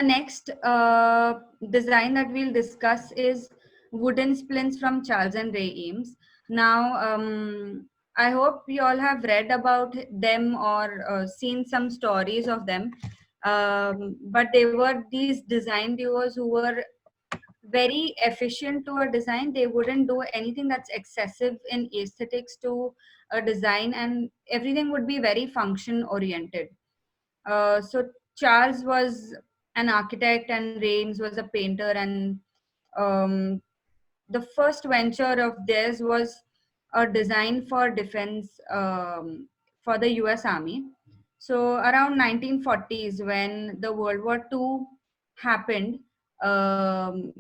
next design that we'll discuss is wooden splints from Charles and Ray Eames. Now, I hope you all have read about them or seen some stories of them. But they were these design doers who were very efficient to a design. They wouldn't do anything that's excessive in aesthetics to a design, and everything would be very function oriented. So Charles was an architect and Rains was a painter, and um, the first venture of theirs was a design for defense for the US Army. So around 1940s, when the World War II happened, um,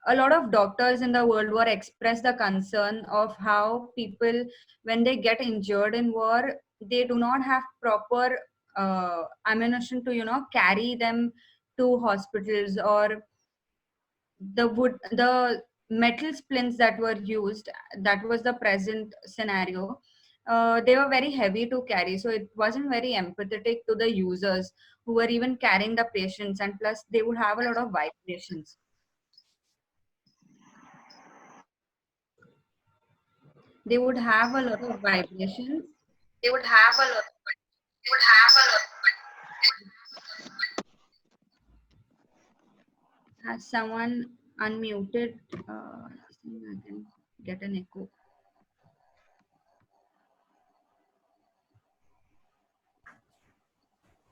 a lot of doctors in the World War expressed the concern of how people, when they get injured in war, they do not have proper ammunition to, carry them to hospitals, or the metal splints that were used, that was the present scenario. They were very heavy to carry, so it wasn't very empathetic to the users who were even carrying the patients, and plus they would have a lot of vibrations. They would have a lot of vibrations. They would have a lot. They would have a lot. Has someone unmuted? I can get an echo.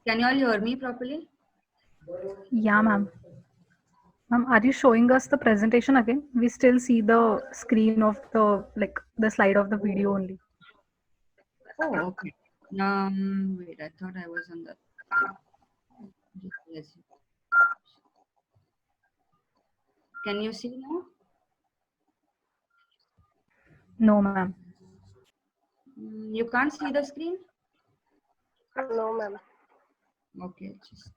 Can you all hear me properly? Yeah, ma'am. Ma'am, are you showing us the presentation again? We still see the screen of the slide of the video only. Oh, okay. Wait, I thought I was on the. Yes. Can you see now? No, ma'am. You can't see the screen? No, ma'am. Okay, just.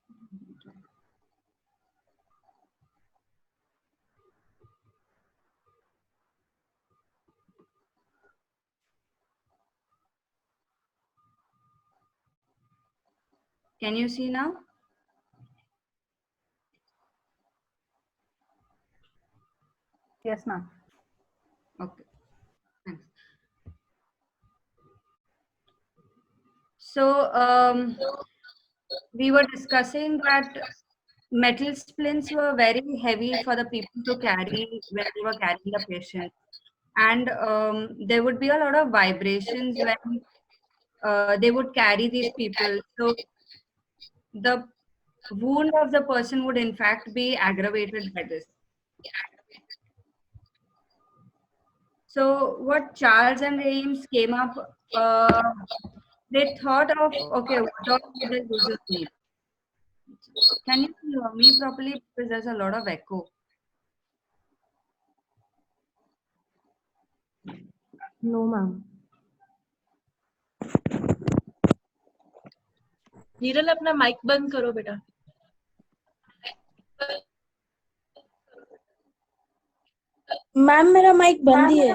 Can you see now? Yes, ma'am. Okay, thanks. So, we were discussing that metal splints were very heavy for the people to carry when they were carrying the patient. And there would be a lot of vibrations when they would carry these people. So the wound of the person would in fact be aggravated by this. So what Charles and Ames came up, they thought of, okay, what all do the users need? Can you hear me properly? Because there's a lot of echo. No, ma'am. Niral अपना mic बंद करो बेटा. Ma'am मेरा mic बंद ही है.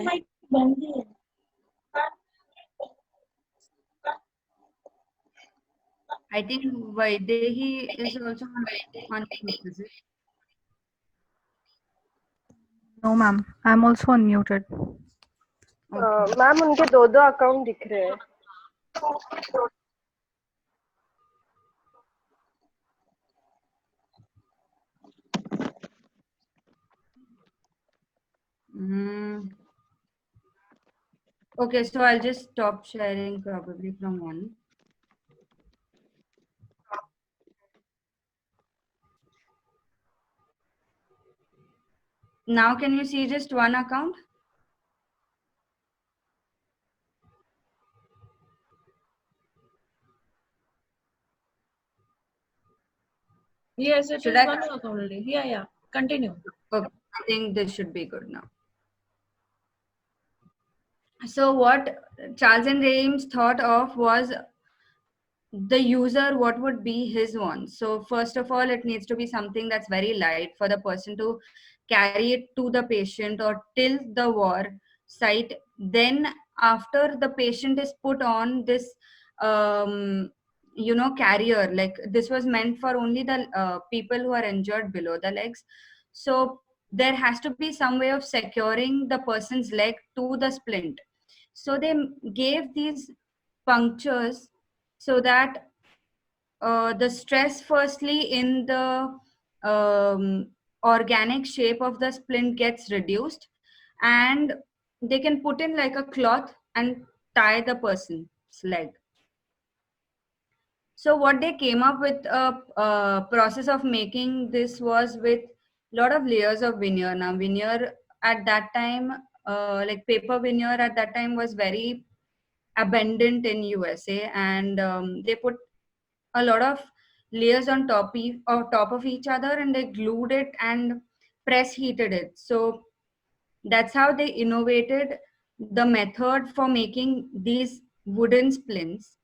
I think Vaidehi is also on mute. No, ma'am. I'm also unmuted. Ma'am उनके दो account दिख रहे हैं. Okay, so I'll just stop sharing probably from one. Now can you see just one account? Yes, it Should is I? one account only. Yeah. Continue. Okay, I think this should be good now. So what Charles and James thought of was the user, what would be his wants. So first of all, it needs to be something that's very light for the person to carry it to the patient or till the war site. Then after the patient is put on this carrier. Like this was meant for only the people who are injured below the legs. So there has to be some way of securing the person's leg to the splint. So they gave these punctures so that the stress firstly in the organic shape of the splint gets reduced, and they can put in like a cloth and tie the person's leg. So what they came up with a process of making this was with a lot of layers of veneer. Now veneer at that time, like paper veneer at that time was very abundant in USA, and they put a lot of layers on top of each other, and they glued it and press heated it. So that's how they innovated the method for making these wooden splints,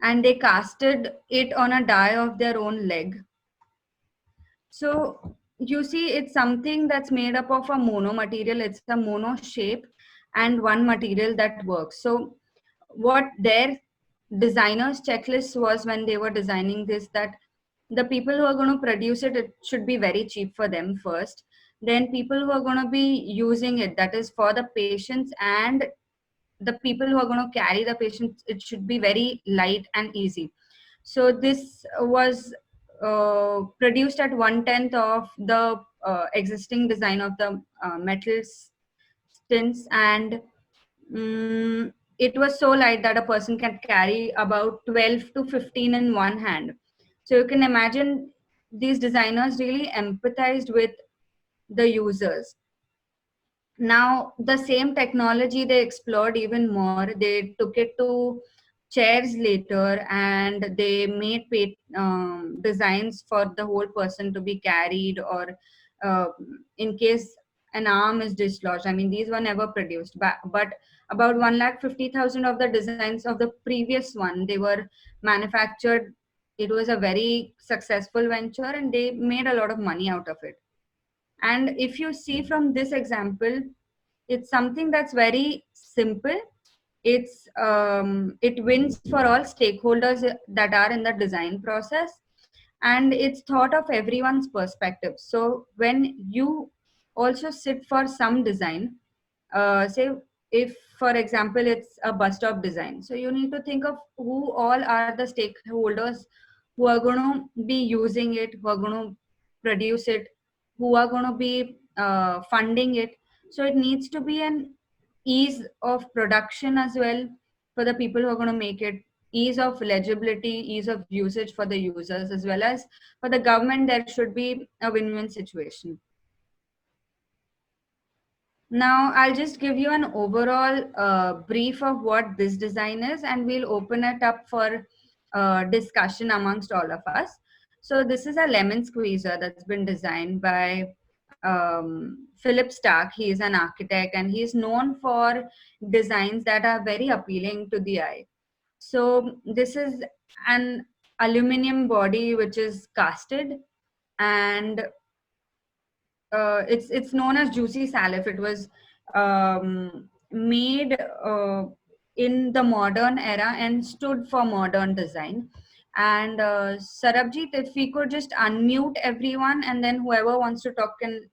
and they casted it on a die of their own leg. So you see, it's something that's made up of a mono material. It's a mono shape and one material that works. So what their designers checklist was when they were designing this, that the people who are going to produce it, it should be very cheap for them first. Then people who are going to be using it, that is for the patients and the people who are going to carry the patients, it should be very light and easy. So this was produced at 1/10 of the existing design of the metal stints, and it was so light that a person can carry about 12 to 15 in one hand. So you can imagine these designers really empathized with the users. Now the same technology they explored even more. They took it to chairs later, and they made designs for the whole person to be carried, or uh, in case an arm is dislodged. I mean, these were never produced, but about 1,50,000 of the designs of the previous one, they were manufactured. It was a very successful venture, and they made a lot of money out of it. And if you see from this example, it's something that's very simple. It wins for all stakeholders that are in the design process, and it's thought of everyone's perspective. So when you also sit for some design, say if for example it's a bus stop design, so you need to think of who all are the stakeholders who are going to be using it, who are going to produce it, who are going to be funding it. So it needs to be an ease of production as well for the people who are going to make it, ease of legibility, ease of usage for the users, as well as for the government. There should be a win-win situation. Now I'll just give you an overall brief of what this design is, and we'll open it up for discussion amongst all of us. So this is a lemon squeezer that's been designed by Philip Stark. He is an architect, and he's known for designs that are very appealing to the eye. So this is an aluminum body which is casted, and it's known as Juicy Salif. It was made in the modern era and stood for modern design. And Sarabjit, if we could just unmute everyone, and then whoever wants to talk can,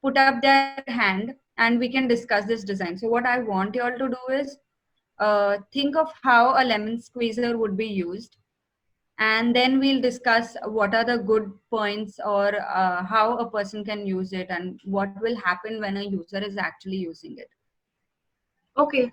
put up their hand, and we can discuss this design. So what I want you all to do is think of how a lemon squeezer would be used, and then we'll discuss what are the good points, or how a person can use it, and what will happen when a user is actually using it. Okay.